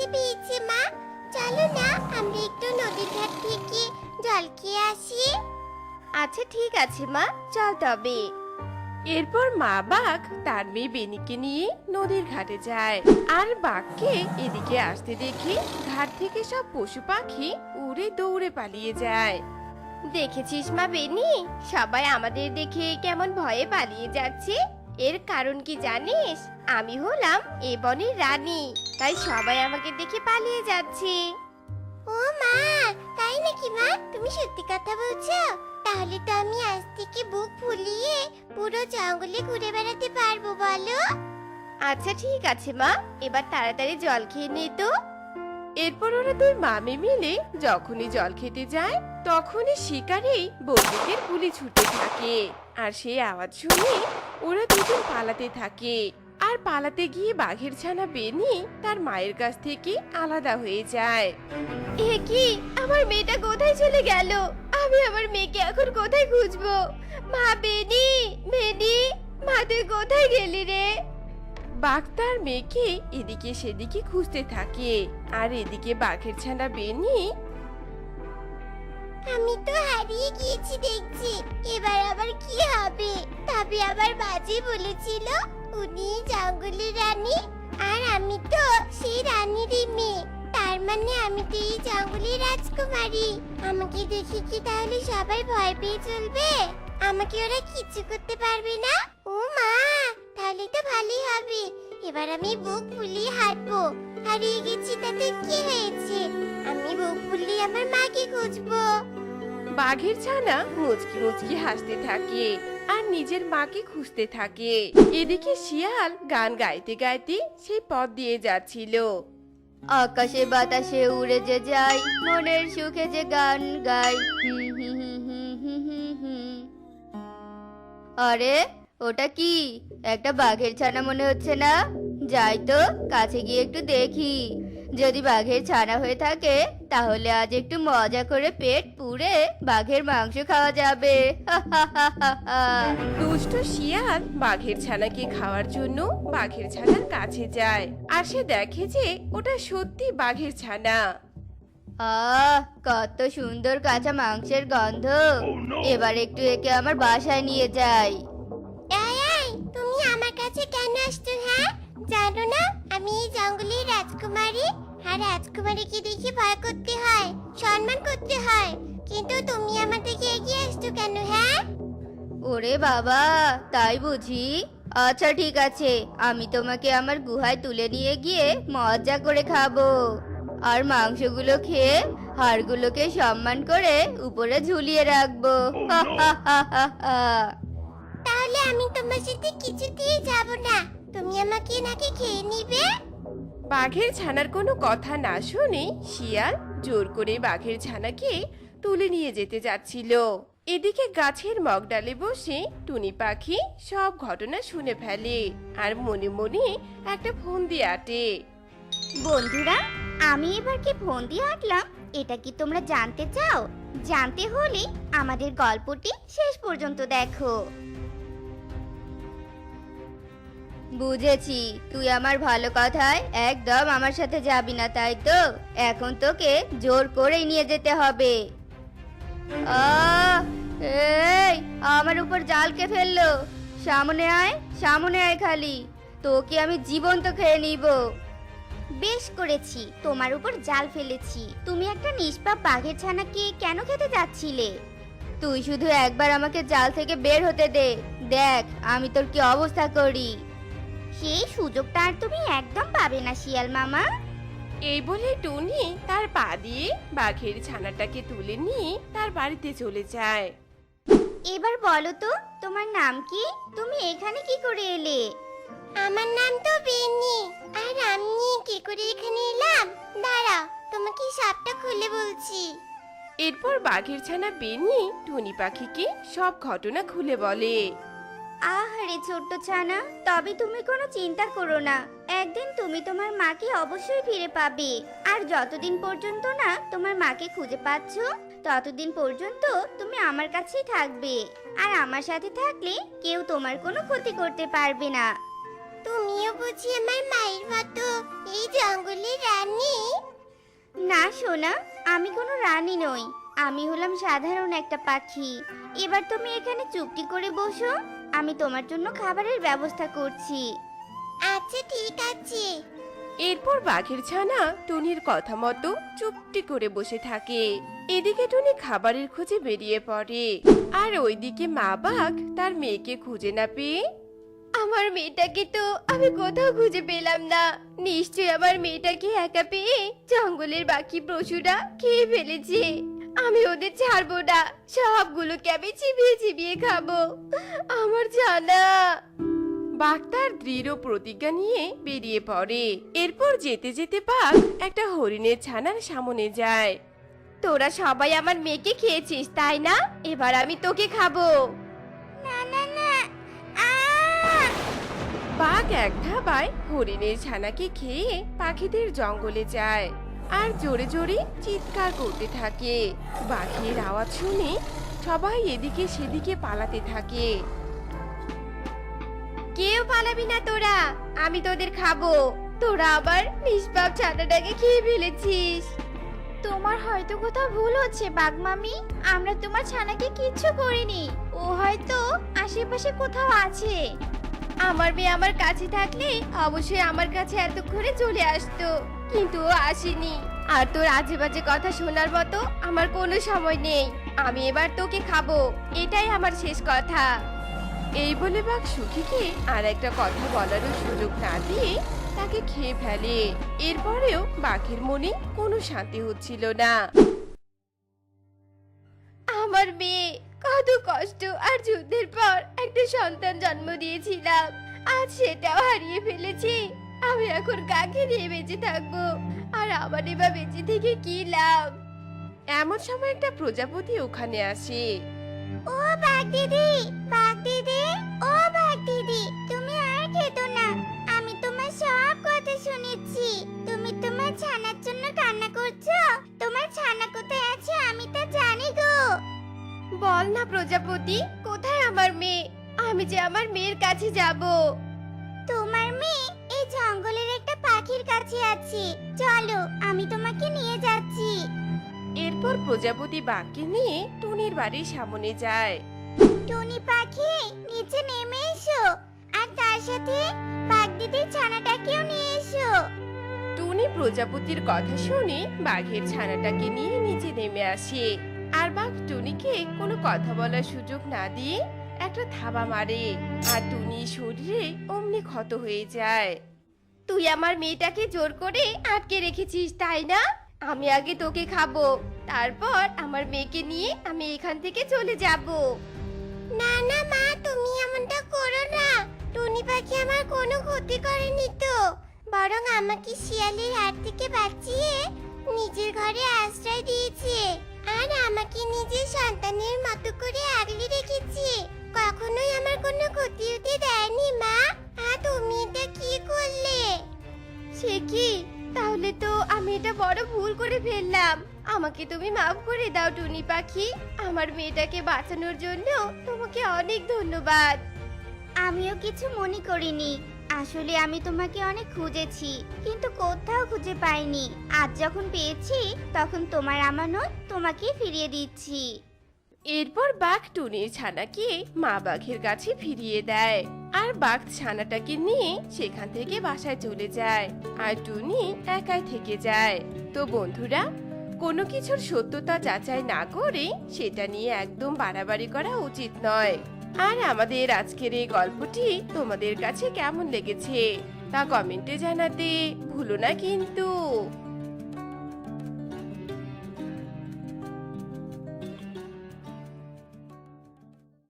খিদে পেয়েছে মা। চলো না আমরা একটু নদীর ঘাট থেকে জল খেয়ে আসি। আচ্ছা ঠিক আছে মা, চল তবে। এরপর মা বাঘ তার মেয়ে বেনিকে নিয়ে নদীর ঘাটে যায়। আর বাঘকে এদিকে আসতে দেখে ঘাট থেকে সব পশু পাখি উড়ে দৌড়ে পালিয়ে যায়। দেখেছিস মা বেনি, সবাই আমাদের দেখে কেমন ভয়ে পালিয়ে যাচ্ছে। এর কারণ কি জানিস? আমি হলাম এ বনের রানী, তাই সবাই আমাকে দেখে পালিয়ে যাচ্ছে। ও মা, তাই নাকি মা? তুমি সত্যি কথা বলছো? তাহলে তো আমি আজ থেকে বুক ফুলিয়ে পুরো জঙ্গলে ঘুরে বেড়াতে পারবো, বলো? আচ্ছা ঠিক আছে মা, এবার তাড়াতাড়ি জল খেয়ে নে তো। এরপর ওরা দুই মামে মিলে যখনই জল খেতে যায় তখনই শিকারেই বন্দুকের গুলি ছুটতে থাকে। আর সেই আওয়াজ শুনে ওরা দুজন পালাতে থাকে। আর পালাতে গিয়ে বাঘের ছানা বেনি তার মায়ের কাছ থেকে আলাদা হয়ে যায়। এ কি, আমার মেয়েটা কোথায় চলে গেল? আমি আমার মেয়েকে এখন কোথায় খুঁজবো? মা বেনি, বেনি, মা তুই কোথায় গেলি রে? বাঘ তার মেয়েকে এদিকে সেদিকে খুঁজতে থাকে। আর এদিকে বাঘের ছানা বেনি আমি তো হারিয়ে গিয়েছি দেখছি, এবার আবার কি হবে? তবে আবার বাজে বলেছিল উনি জঙ্গলের রানী, আর আমি তো সেই রানীরই মেয়ে। তার মানে আমি তো এই জঙ্গলের রাজকুমারী। আমাকে দেখে কি তাহলে সবাই ভয় পেয়ে চলবে? আমাকে ওরা কিচ্ছু করতে পারবে না? ও মা, তাহলে তো ভালোই হবে। এবার আমি বুক ফুলিয়ে হাঁটবো। হারিয়ে গেছি তাতে কি হয়েছে? আমি বুক ফুলিয়ে আমার মাকে খুঁজবো। বাঘের ছানা মুচকি মুচকি হাসতে থাকে আর নিজের মাকে খুঁজতে থাকে। এদিকে শিয়াল গান গাইতে গাইতে সেই পথ দিয়ে যাচ্ছিল। আকাশে বাতাসে উড়ে যে যাই, মনের সুখে যে গান গাই। আরে ওটা কি? একটা বাঘের ছানা মনে হচ্ছে না? যাই তো কাছে গিয়ে একটু দেখি। যদি বাঘের ছানা হয়ে থাকে তাহলে আজ একটু মজা করে পেট পুড়ে বাঘের মাংস খাওয়া যাবে। দুষ্ট শিয়াল বাঘের ছানাকে খাওয়ার জন্য বাঘের ছানার কাছে যায়। আর সে দেখে যে ওটা সত্যি বাঘের ছানা। আহ, কত সুন্দর কাঁচা মাংসের গন্ধ। এবার একটু একে আমার বাসায় নিয়ে যাই। এই এই, তুমি আমার কাছে কেন আসছো? হ্যাঁ, জানো না আমি এই জঙ্গলের রাজকুমারী? আর রাজকুমারীকে দেখে ভয় করতে হয়, সম্মান করতে হয়। কিন্তু তুমি আমার থেকে এগিয়ে আসছো কেন? হ্যাঁ, ওরে বাবা, তাই বুঝি? আচ্ছা ঠিক আছে, আমি তোমাকে আমার গুহায় তুলে নিয়ে গিয়ে মজা করে খাবো। আর মাংসগুলো খেয়ে হাড়গুলোকে সম্মান করে উপরে ঝুলিয়ে রাখবো। তাহলে আমি তোমার সাথে কিছুতেই যাব না। তুমি আমাকে নাকি খেয়ে নিবে? বাঘের ছানার কোনো কথা না শুনে শিয়াল জোর করে বাঘের ছানাকে তুলে নিয়ে যেতে যাচ্ছিল। এদিকে গাছের মগডালে বসে টুনি পাখি সব ঘটনা শুনে ফেলে আর মনে মনে একটা ফোন দিয়ে আটে। বন্ধুরা, আমি এবার কি ফোন দিয়ে আঁটলাম এটা কি তোমরা জানতে চাও? জানতে হলে আমাদের গল্পটি শেষ পর্যন্ত দেখো। বুঝেছি, তুই আমার ভালো কথায় একদম আমার সাথে যাবি না, তাই তো? এখন তোকে জোর করেই নিয়ে যেতে হবে। এই, আমার উপর জালকে ফেললো। সামনে আয়, সামনে আয়, খালি তোকে আমি জীবন্ত খেয়ে নিব। বেশ করেছি, তোমার উপর জাল ফেলেছি। তুমি একটা নিষ্পাপ বাঘের ছানাকে কেন খেতে যাচ্ছিলে? তুই শুধু একবার আমাকে জাল থেকে বের হতে দে, দেখ আমি তোর কি অবস্থা করি। সেই সুযোগটা আর তুমি একদম পাবে না শিয়াল মামা। এই বলে টুনি তার পা দিয়ে বাঘের ছানাটাকে তুলে নিয়ে তার বাড়িতে চলে যায়। এবার বলো তো, তোমার নাম কি? তুমি এখানে কি করে এলে? আমার নাম তো বেনি। আর আমি কি করে এখানে এলাম? দাঁড়াও, তোমাকে সবটা খুলে বলছি। এরপর বাঘের ছানা বেনি টুনি পাখিকে সব ঘটনা খুলে বলে। আহারে ছোট্ট ছানা, তবে তুমি কোনো চিন্তা করো না। একদিন তুমি তোমার মাকে অবশ্যই ফিরে পাবে। আর যতদিন পর্যন্ত না তোমার মাকে খুঁজে পাচ্ছ ততদিন পর্যন্ত তুমি আমার কাছেই থাকবে। আর আমার সাথে থাকলে কেউ তোমার কোনো ক্ষতি করতে পারবে না। তুমিও বুঝি আমার মায়ের মতো এই জঙ্গলের রানী? না সোনা, আমি কোনো রানী নই। আমি হলাম সাধারণ একটা পাখি। এবার তুমি এখানে চুপটি করে বসো, আমি তোমার জন্য খাবারের ব্যবস্থা করছি। আচ্ছা ঠিক আছে। এরপর বাঘের ছানা টুনির কথা মতো চুপটি করে বসে থাকে। এদিকে টুনি খাবারের খোঁজে বেরিয়ে পড়ে, আর ওইদিকে মা বাঘ তার মেয়েকে খুঁজে না পেয়ে, আমার মেয়েটাকে তো আমি কোথাও খুঁজে পেলাম না। নিশ্চয়ই আমার মেয়েটাকে একা পেয়ে জঙ্গলের বাকি পশুরা খেয়ে ফেলেছে। আমি ওদের ছাড়বো না, সবগুলোকে আমি চিবিয়ে চিবিয়ে খাবো। আমার ছানা। বাঘ তার দৃঢ় প্রতিজ্ঞা নিয়ে বেরিয়ে পড়ে। এরপর যেতে যেতে বাঘ একটা হরিণের ছানার সামনে যায়। তোরা সবাই আমার মেয়েকে খেয়েছিস তাই না? এবার আমি তোকে খাবো। না না না, বাঘ এক ধাবায় হরিণের ছানাকে খেয়ে পাখিদের জঙ্গলে যায় আর জোরে জোরে চিৎকার করতে থাকে। বাঘের আওয়াজ শুনে সবাই এদিকে সেদিকে পালাতে থাকে। কেউ পালাবি না তোরা, আমি তোদের খাবো। তোরা আবার নিষ্পাপ ছানাটাকে খেয়ে ফেলেছিস। তোমার হয়তো কোথাও ভুল হচ্ছে বাঘ মামি। আমরা তোমার ছানাকে কিচ্ছু করিনি, ও হয়তো আশেপাশে কোথাও আছে। আমার মেয়ে আমার কাছে থাকলে অবশ্যই আমার কাছে এতক্ষণে চলে আসতো, কিন্তু ও আসেনি। আর তোর আজে বাজে কথা শোনার মতো আমার কোনো সময় নেই। আমি এবার তোকে খাবো, এটাই আমার শেষ কথা। এই বলে বাঘ সুখীকে আর একটা কথা বলারও সুযোগ না দিয়ে তাকে খেয়ে ফেলে। এরপরেও বাঘের মনে কোনো শান্তি হচ্ছিল না। আমার মেয়ে কত কষ্ট আর যুদ্ধের পর একটা সন্তান জন্ম দিয়েছিলাম, আজ সেটাও হারিয়ে ফেলেছি। আমি এখন কাকে নিয়ে বেঁচে থাকবো? আর আমার এবার বেঁচে থেকে কি লাভ? এমন সময় একটা প্রজাপতি ওখানে আসে। ও বাঘ দিদি, বাঘ দিদি, ও বাঘ দিদি, তুমি আর খেতো না। আমি তোমার সব কথা শুনেছি। তুমি তোমার ছানার জন্য কান্না করছো। তোমার ছানা কোথায় আছে আমি তা জানি গো। বল না প্রজাপতি, কোথায় আমার মেয়ে? আমি যে আমার মেয়ের কাছে যাব। তোমার মেয়ে এই জঙ্গলের একটা পাখির কাছে আছে, চলো আমি তোমাকে নিয়ে যাচ্ছি। এরপর প্রজাপতি বাঘকে নিয়ে টুনির বাড়ির সামনে যায়। টুনি পাখি, নিচে নেমে এসো, আর তার সাথে বাঘ দিদির ছানাটাকেও নিয়ে এসো। টুনি প্রজাপতির কথা শুনে বাঘের ছানাটাকে নিয়ে নিচে নেমে আসে। আর বাঘ টুনিকে কোনো কথা বলার সুযোগ না দিয়ে একটা থাবা মারে, আর টুনির শরীরে অমনি ক্ষত হয়ে যায়। তুই আমার মেয়েটাকে জোর করে আটকে রেখেছিস তাই না? আমি আগে তোকে খাবো, তারপর আমার মেয়েকে নিয়ে আমি এখান থেকে চলে যাব। না না মা, তুমি এমনটা করো না। টুনি পাখি আমার কোনো ক্ষতি করেনি তো, বরং আমাকে শিয়ালের হাত থেকে বাঁচিয়ে নিজের ঘরে আশ্রয় দিয়েছে, আর আমাকে নিজের সন্তানের মতো করে আগলে রেখেছে। কখনোই আমার কোনো ক্ষতি হতে দেয়নি মা। তুমি এটা কি করলে? সে কি? তাহলে তো আমি এটা বড় ভুল করে ফেললাম। আমাকে তুমি মাফ করে দাও টুনি পাখি। আমার মেয়েটাকে বাঁচানোর জন্য তোমাকে অনেক ধন্যবাদ। আমিও কিছু মনে করিনি। আসলে আমি তোমাকে অনেক খুঁজেছি, কিন্তু কোথাও খুঁজে পাইনি। আজ যখন পেয়েছি তখন তোমার আমানত তোমাকে ফিরিয়ে দিচ্ছি। এরপর বাঘ টুনির ছানাকে মা বাঘের কাছে ফিরিয়ে দেয়, আর বাঘ ছানাটাকে নিয়ে সেখান থেকে বাসায় চলে যায়, আর টুনি একাই থেকে যায়। তো বন্ধুরা, কোনো কিছুর সত্যতা যাচাই না করে সেটা নিয়ে একদম বাড়াবাড়ি করা উচিত নয়। আর আমাদের আজকের এই গল্পটি তোমাদের কাছে কেমন লেগেছে তা কমেন্টে জানাতে ভুলো না কিন্তু।